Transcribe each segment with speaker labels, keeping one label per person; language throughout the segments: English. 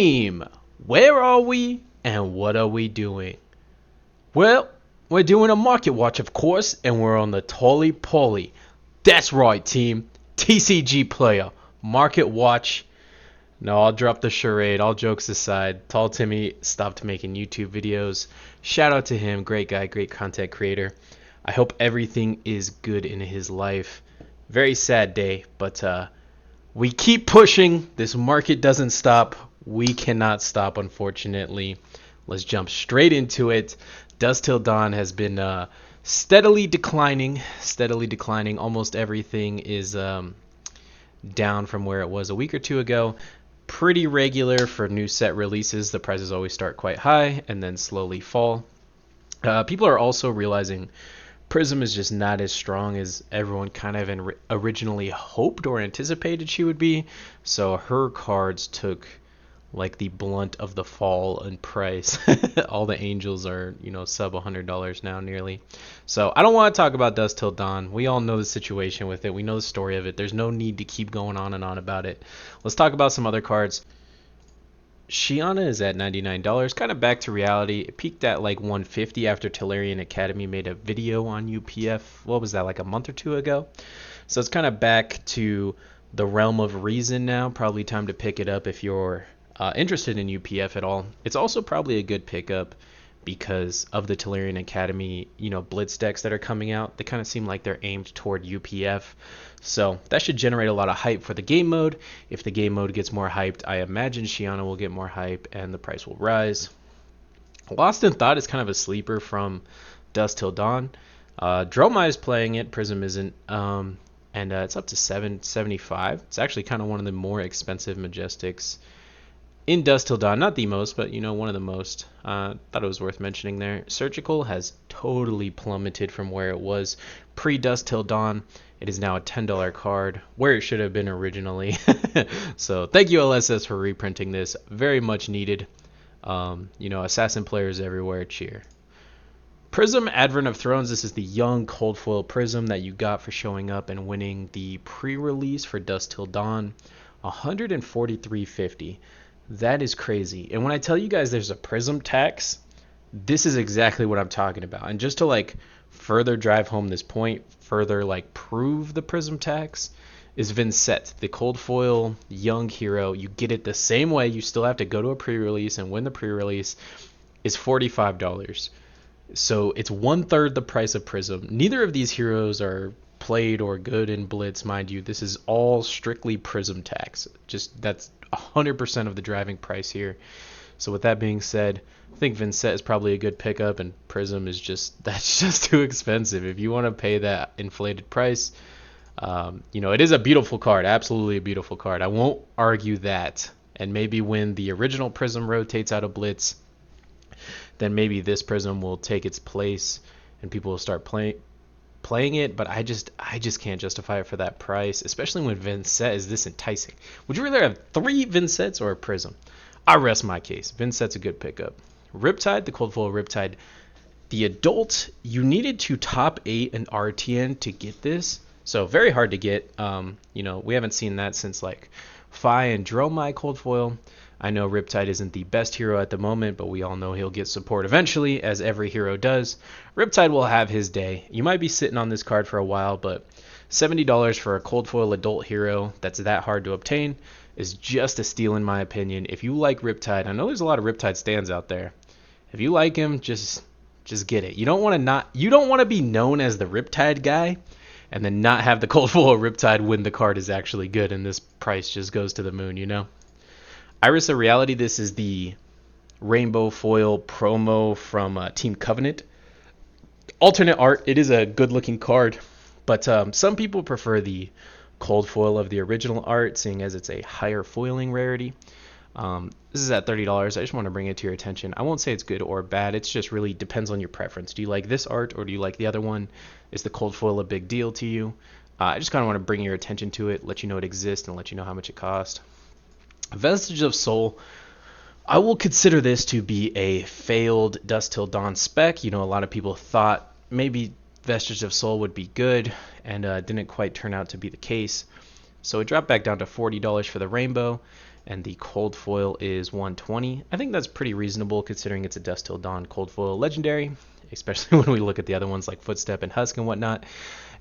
Speaker 1: team, where are we and what are we doing? Well, we're doing a market watch, of course, and we're on the Tolly Polly. That's right, team. TCG player, market watch. No, I'll drop the charade. All jokes aside, Tall Timmy stopped making YouTube videos. Shout out to him. Great guy, great content creator. I hope everything is good in his life. Very sad day, but we keep pushing. This market doesn't stop. We cannot stop, unfortunately. Let's jump straight into it. Dusk Till Dawn has been steadily declining. Almost everything is down from where it was a week or two ago. Pretty regular for new set releases. The prices always start quite high and then slowly fall. People are also realizing Prism is just not as strong as everyone kind of originally hoped or anticipated she would be. So her cards took like the blunt of the fall in price. All the angels are, sub $100 now nearly. So I don't want to talk about Dusk Till Dawn. We all know the situation with it. We know the story of it. There's no need to keep going on and on about it. Let's talk about some other cards. Shiana is at $99, kind of back to reality. It peaked at like $150 after Tellurian Academy made a video on UPF. What was that, like a month or two ago? So it's kind of back to the realm of reason now. Probably time to pick it up if you're interested in UPF at all. It's also probably a good pickup because of the Tellurian Academy, blitz decks that are coming out. They kind of seem like they're aimed toward UPF. So that should generate a lot of hype for the game mode. If the game mode gets more hyped, I imagine Shiana will get more hype and the price will rise. Lost in Thought is kind of a sleeper from Dusk Till Dawn. Dromai is playing it, Prism isn't. And it's up to $775. It's actually kind of one of the more expensive Majestics in Dusk Till Dawn. Not the most, but one of the most. Thought it was worth mentioning there. Surgical has totally plummeted from where it was pre-Dusk Till Dawn. It is now a $10 card, where it should have been originally. So thank you, LSS, for reprinting this. Very much needed. Assassin players everywhere cheer. Prism Advent of Thrones. This is the young cold foil Prism that you got for showing up and winning the pre-release for Dusk Till Dawn. $143.50. That is crazy. And when I tell you guys there's a Prism tax, this is exactly what I'm talking about. And just to further drive home this point, further prove the Prism tax, is Vincent, the cold foil young hero. You get it the same way. You still have to go to a pre-release and win the pre-release. Is $45. So it's 1/3 the price of Prism. Neither of these heroes are played or good in Blitz, mind you. This is all strictly Prism tax. That's 100% of the driving price here. So with that being said, I think Vincent is probably a good pickup, and Prism is that's just too expensive. If you want to pay that inflated price, it is a beautiful card, absolutely a beautiful card. I won't argue that. And maybe when the original Prism rotates out of Blitz, then maybe this Prism will take its place and people will start playing it, but I just can't justify it for that price, especially when Vincent is this enticing. Would you rather have 3 Vincents or a Prism? I rest my case. Vincent's a good pickup. Riptide, the cold foil Riptide, the adult, you needed to top 8 an RTN to get this, so very hard to get. We haven't seen that since Phi and Dromai cold foil. I know Riptide isn't the best hero at the moment, but we all know he'll get support eventually, as every hero does. Riptide will have his day. You might be sitting on this card for a while, but $70 for a cold foil adult hero that's that hard to obtain is just a steal in my opinion. If you like Riptide, I know there's a lot of Riptide stands out there. If you like him, just get it. You don't want to be known as the Riptide guy and then not have the cold foil Riptide when the card is actually good and this price just goes to the moon, Iris of Reality, this is the rainbow foil promo from Team Covenant. Alternate art, it is a good looking card, but some people prefer the cold foil of the original art, seeing as it's a higher foiling rarity. This is at $30. I just want to bring it to your attention. I won't say it's good or bad. It just really depends on your preference. Do you like this art or do you like the other one? Is the cold foil a big deal to you? I just kind of want to bring your attention to it, let you know it exists, and let you know how much it costs. Vestige of Soul, I will consider this to be a failed Dusk Till Dawn spec. A lot of people thought maybe Vestige of Soul would be good, and didn't quite turn out to be the case. So it dropped back down to $40 for the rainbow. and the cold foil is 120. I think that's pretty reasonable considering it's a Dusk Till Dawn cold foil legendary, especially when we look at the other ones like Footstep and Husk and whatnot.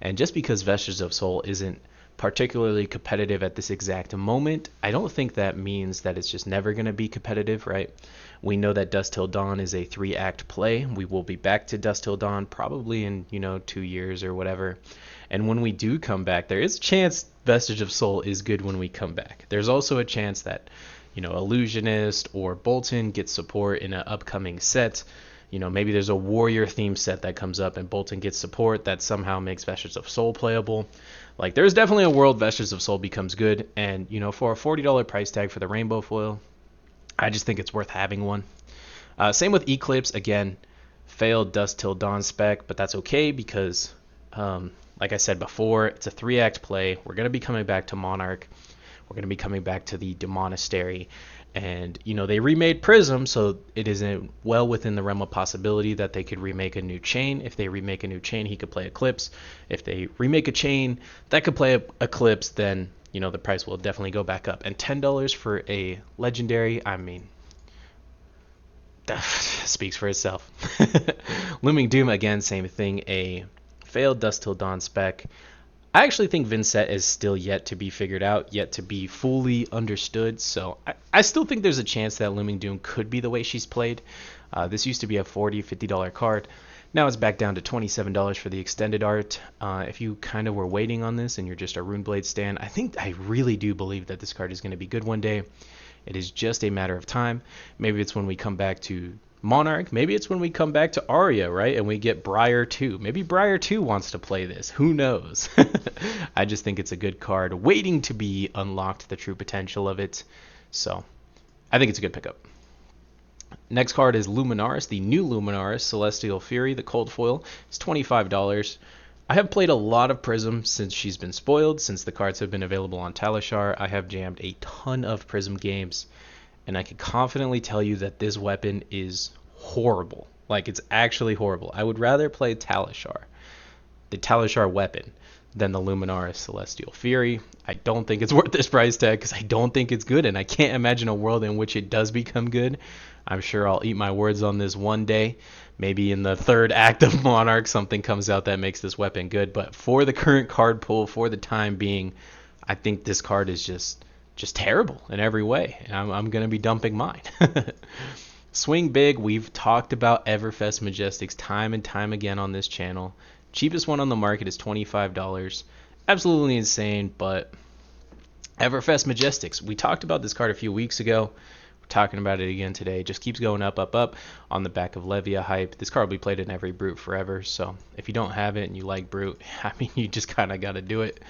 Speaker 1: And just because Vestiges of Soul isn't particularly competitive at this exact moment, I don't think that means that it's just never going to be competitive, right? We know that Dusk Till Dawn is a 3-act play. We will be back to Dusk Till Dawn probably in, 2 years or whatever. And when we do come back, there is a chance Vestige of Soul is good when we come back. There's also a chance that, Illusionist or Bolton gets support in an upcoming set. Maybe there's a warrior theme set that comes up and Bolton gets support that somehow makes Vestiges of Soul playable. Like, there's definitely a world Vestiges of Soul becomes good. And, for a $40 price tag for the rainbow foil, I just think it's worth having one. Same with Eclipse. Again, failed Dusk Till Dawn spec, but that's okay because, like I said before, it's a 3-act play. We're going to be coming back to Monarch. We're going to be coming back to the Demonastery. And, they remade Prism, so it isn't well within the realm of possibility that they could remake a new chain. If they remake a new chain, he could play Eclipse. If they remake a chain that could play Eclipse, then, the price will definitely go back up. And $10 for a legendary, I mean, that speaks for itself. Looming Doom, again, same thing, a failed Dusk Till Dawn spec. I actually think Vincent is still yet to be figured out, yet to be fully understood. So I still think there's a chance that Looming Doom could be the way she's played. This used to be a $40, $50 card. Now it's back down to $27 for the extended art. If you kind of were waiting on this and you're just a Runeblade stan, I really do believe that this card is going to be good one day. It is just a matter of time. Maybe it's when we come back to Monarch. Maybe it's when we come back to Arya, right? And we get Briar 2. Maybe Briar 2 wants to play this. Who knows? I just think it's a good card waiting to be unlocked, the true potential of it. So I think it's a good pickup. Next card is Luminaris, the new Luminaris, Celestial Fury, the cold foil. It's $25. I have played a lot of Prism since she's been spoiled, since the cards have been available on Talishar. I have jammed a ton of Prism games, and I can confidently tell you that this weapon is horrible. Like, it's actually horrible. I would rather play Talishar, the Talishar weapon, than the Luminaris Celestial Fury. I don't think it's worth this price tag because I don't think it's good, and I can't imagine a world in which it does become good. I'm sure I'll eat my words on this one day. Maybe in the 3rd act of Monarch, something comes out that makes this weapon good. But for the current card pool, for the time being, I think this card is just terrible in every way. And I'm going to be dumping mine. Swing big. We've talked about Everfest Majestics time and time again on this channel. Cheapest one on the market is $25. Absolutely insane, but Everfest Majestics. We talked about this card a few weeks ago. We're talking about it again today. It just keeps going up, up, up on the back of Levia hype. This card will be played in every Brute forever, so if you don't have it and you like Brute, I mean, you just kind of got to do it.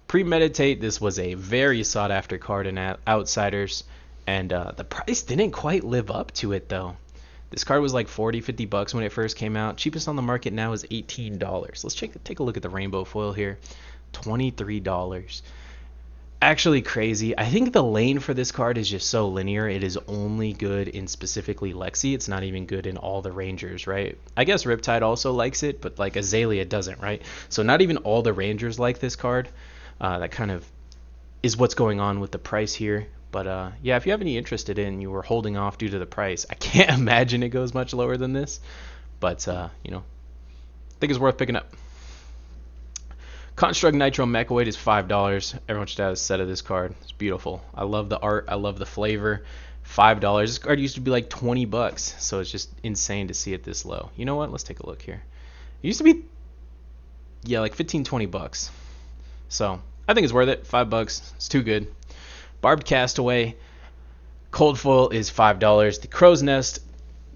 Speaker 1: Premeditate. This was a very sought after card in Outsiders, and the price didn't quite live up to it though. This card was like $40, $50 when it first came out. Cheapest on the market now is $18. Let's take a look at the rainbow foil here. $23. Actually crazy. I think the lane for this card is just so linear. It is only good in specifically Lexi. It's not even good in all the Rangers, right? I guess Riptide also likes it, but like Azalea doesn't, right? So not even all the Rangers like this card. That kind of is what's going on with the price here. But yeah, if you have any interest in it and you were holding off due to the price, I can't imagine it goes much lower than this. But, I think it's worth picking up. Construct Nitro Mecha Weight is $5. Everyone should have a set of this card. It's beautiful. I love the art. I love the flavor. $5. This card used to be like $20, so it's just insane to see it this low. You know what? Let's take a look here. It used to be, yeah, like $15-20. So I think it's worth it. $5. It's too good. Barbed Castaway, cold foil is $5. The Crow's Nest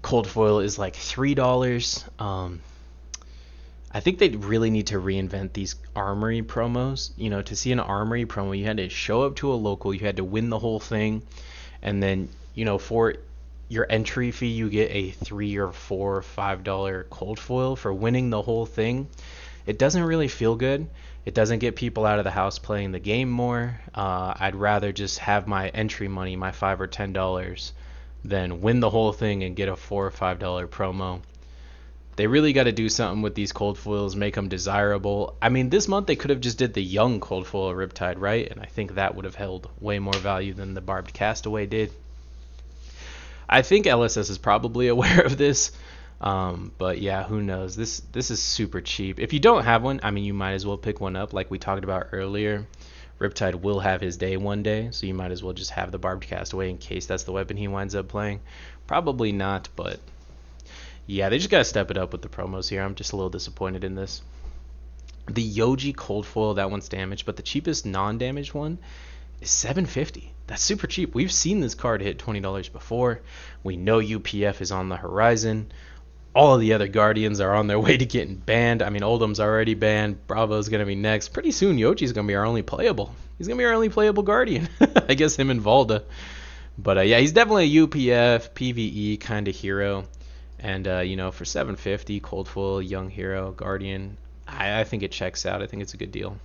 Speaker 1: cold foil is like $3. I think they really need to reinvent these armory promos. To see an armory promo, you had to show up to a local, you had to win the whole thing, and then, for your entry fee, you get a $3 or $4 or $5 cold foil for winning the whole thing. It doesn't really feel good. It doesn't get people out of the house playing the game more. I'd rather just have my entry money, my $5 or $10, than win the whole thing and get a $4 or $5 promo. They really got to do something with these cold foils, make them desirable. I mean, this month they could have just did the young cold foil Riptide, right? And I think that would have held way more value than the Barbed Castaway did. I think LSS is probably aware of this, but yeah, who knows? This is super cheap. If you don't have one, I mean, you might as well pick one up, like we talked about earlier. Riptide will have his day one day, so you might as well just have the Barbed Castaway in case that's the weapon he winds up playing. Probably not, but yeah, they just gotta step it up with the promos here. I'm just a little disappointed in this. The Yoji cold foil, that one's damaged, but the cheapest non-damaged one is $7.50. That's super cheap. We've seen this card hit $20 before. We know UPF is on the horizon. All of the other Guardians are on their way to getting banned. I mean, Oldham's already banned. Bravo's going to be next. Pretty soon, Yoji's going to be our only playable. He's going to be our only playable Guardian. I guess him and Valda. But yeah, he's definitely a UPF, PvE kind of hero. And, for $7.50, cold foil, young hero, Guardian, I think it checks out. I think it's a good deal.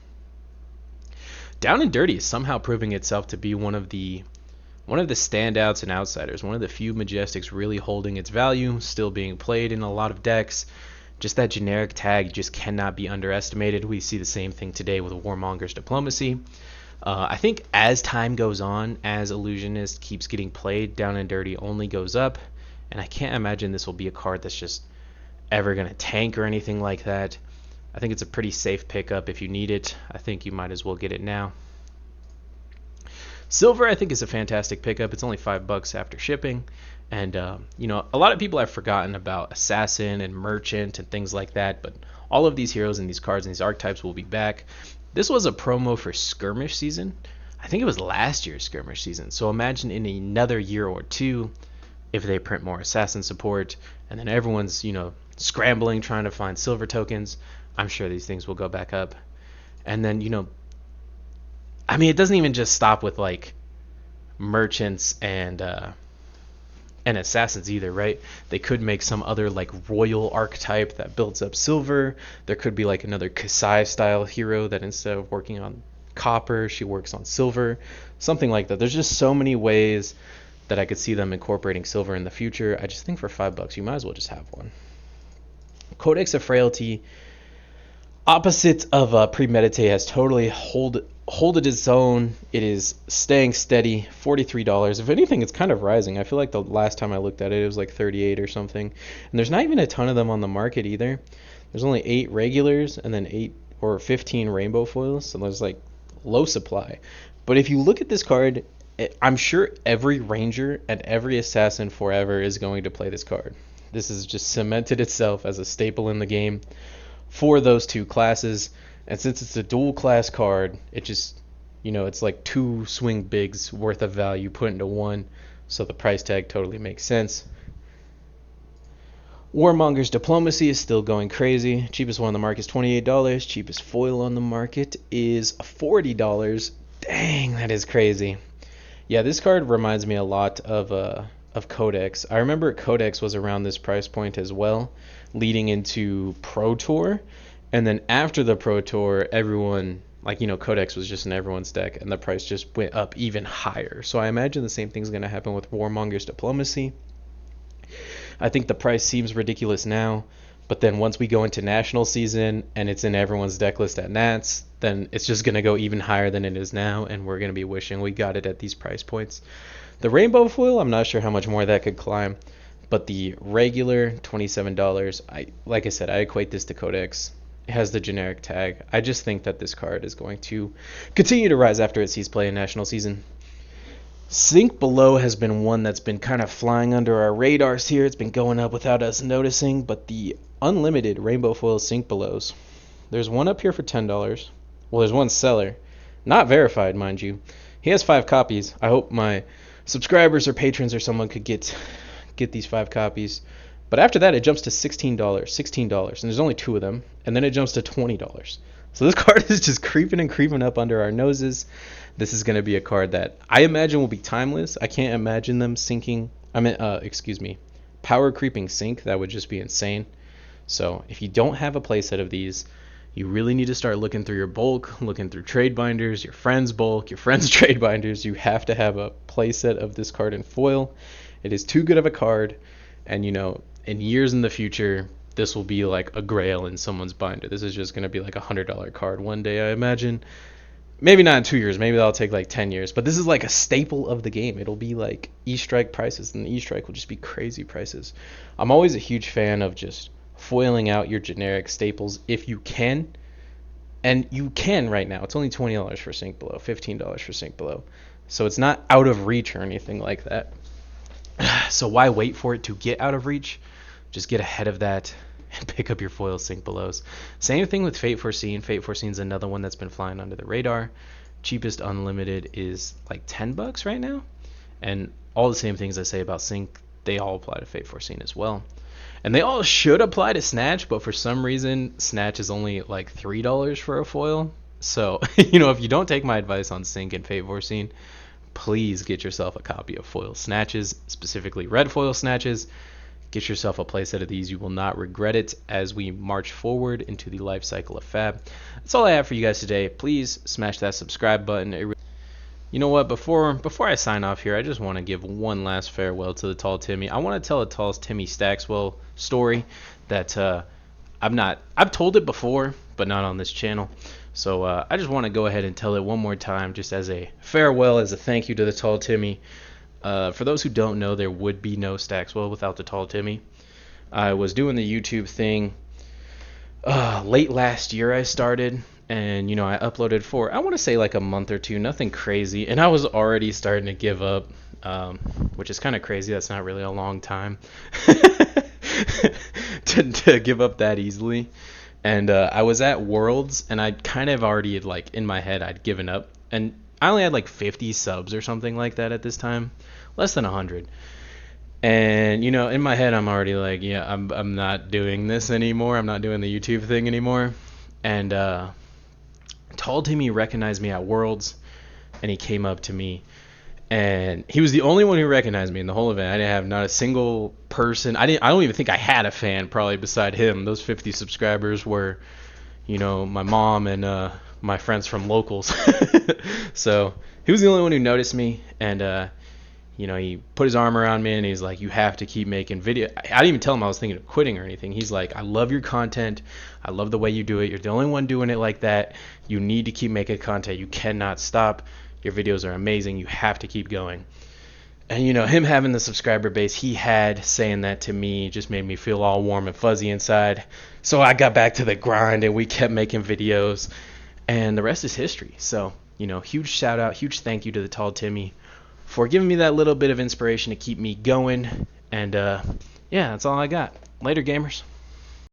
Speaker 1: Down and Dirty is somehow proving itself to be one of the standouts and outsiders, one of the few Majestics really holding its value, still being played in a lot of decks. Just that generic tag just cannot be underestimated. We see the same thing today with Warmonger's Diplomacy. I think as time goes on, as Illusionist keeps getting played, Down and Dirty only goes up, and I can't imagine this will be a card that's just ever going to tank or anything like that. I think it's a pretty safe pickup if you need it. I think you might as well get it now. Silver, I think, is a fantastic pickup. It's only $5 after shipping. And, a lot of people have forgotten about Assassin and Merchant and things like that. But all of these heroes and these cards and these archetypes will be back. This was a promo for Skirmish season. I think it was last year's Skirmish season. So imagine in another year or two if they print more Assassin support. And then everyone's, scrambling, trying to find silver tokens. I'm sure these things will go back up. And then, it doesn't even just stop with like merchants and assassins either, right? They could make some other like royal archetype that builds up silver. There could be like another Kasai style hero that instead of working on copper, she works on silver, something like that. There's just so many ways that I could see them incorporating silver in the future. I just think for $5, you might as well just have one. Codex of Frailty, opposite of Premeditate, has totally holded its own. It is staying steady, $43. If anything, it's kind of rising. I feel like the last time I looked at it, it was like 38 or something. And there's not even a ton of them on the market either. There's only 8 regulars and then 8 or 15 rainbow foils, so there's like low supply. But if you look at this card, I'm sure every ranger and every assassin forever is going to play this card. This has just cemented itself as a staple in the game for those two classes. And since it's a dual class card, it just, it's like 2 swing bigs worth of value put into one. So the price tag totally makes sense. Warmonger's Diplomacy is still going crazy. Cheapest one on the market is $28. Cheapest foil on the market is $40. Dang, that is crazy. Yeah, this card reminds me a lot of Codex. I remember Codex was around this price point as well, leading into Pro Tour. And then after the Pro Tour, everyone, Codex was just in everyone's deck, and the price just went up even higher. So I imagine the same thing's going to happen with Warmonger's Diplomacy. I think the price seems ridiculous now, but then once we go into national season and it's in everyone's deck list at Nats, then it's just going to go even higher than it is now, and we're going to be wishing we got it at these price points. The Rainbow Foil, I'm not sure how much more that could climb, but the regular $27, like I said, I equate this to Codex. It has the generic tag. I just think that this card is going to continue to rise after it sees play in national season. Sink Below has been one that's been kind of flying under our radars here. It's been going up without us noticing, but the unlimited Rainbow Foil Sink Belows, there's one up here for $10. Well, there's one seller, not verified, mind you. He has 5 copies. I hope my subscribers or patrons or someone could get these 5 copies. But after that, it jumps to $16, and there's only 2 of them, and then it jumps to $20. So this card is just creeping and creeping up under our noses. This is going to be a card that I imagine will be timeless. I can't imagine them power creeping Sink. That would just be insane. So if you don't have a playset of these, you really need to start looking through your bulk, looking through trade binders, your friend's bulk, your friend's trade binders. You have to have a playset of this card in foil. It is too good of a card, and in years in the future, this will be like a grail in someone's binder. This is just going to be like $100 card one day, I imagine. Maybe not in 2 years. Maybe that'll take like 10 years. But this is like a staple of the game. It'll be like E-Strike prices, and the E-Strike will just be crazy prices. I'm always a huge fan of just foiling out your generic staples if you can. And you can right now. It's only $20 for Sink Below, $15 for Sink Below. So it's not out of reach or anything like that. So why wait for it to get out of reach? Just get ahead of that and pick up your foil Sink Belows. Same thing with Fate Foreseen. Fate Foreseen is another one that's been flying under the radar. Cheapest unlimited is like $10 right now. And all the same things I say about Sink, they all apply to Fate Foreseen as well. And they all should apply to Snatch, but for some reason, Snatch is only like $3 for a foil. So, if you don't take my advice on Sink and Fate Foreseen, please get yourself a copy of foil Snatches, specifically red foil Snatches. Get yourself a playset of these. You will not regret it as we march forward into the life cycle of Fab. That's all I have for you guys today. Please smash that subscribe button. You know what? Before I sign off here, I just want to give one last farewell to the Tall Timmy. I want to tell a Tall Timmy Staxwell story that I've told it before, but not on this channel. So I just want to go ahead and tell it one more time, just as a farewell, as a thank you to the Tall Timmy. For those who don't know, there would be no Staxwell without the Tall Timmy. I was doing the YouTube thing late last year. I started, and I uploaded for, I want to say, like a month or two, nothing crazy, and I was already starting to give up, which is kind of crazy. That's not really a long time to give up that easily. And I was at Worlds, and I kind of already like in my head I'd given up, and I only had like 50 subs or something like that at this time, less than 100. And in my head I'm already like, yeah, I'm not doing this anymore. I'm not doing the YouTube thing anymore. And Tall Timmy recognized me at Worlds, and he came up to me, and he was the only one who recognized me in the whole event. I didn't have not a single person. I don't even think I had a fan probably beside him. Those 50 subscribers were, my mom and my friends from locals. So he was the only one who noticed me, and he put his arm around me and he's like, you have to keep making video. I didn't even tell him I was thinking of quitting or anything. He's like, I love your content. I love the way you do it. You're the only one doing it like that. You need to keep making content. You cannot stop. Your videos are amazing. You have to keep going. And him having the subscriber base he had, saying that to me, just made me feel all warm and fuzzy inside. So I got back to the grind, and we kept making videos, and the rest is history. So huge shout out, huge thank you to the Tall Timmy for giving me that little bit of inspiration to keep me going. And yeah, that's all I got. Later, gamers.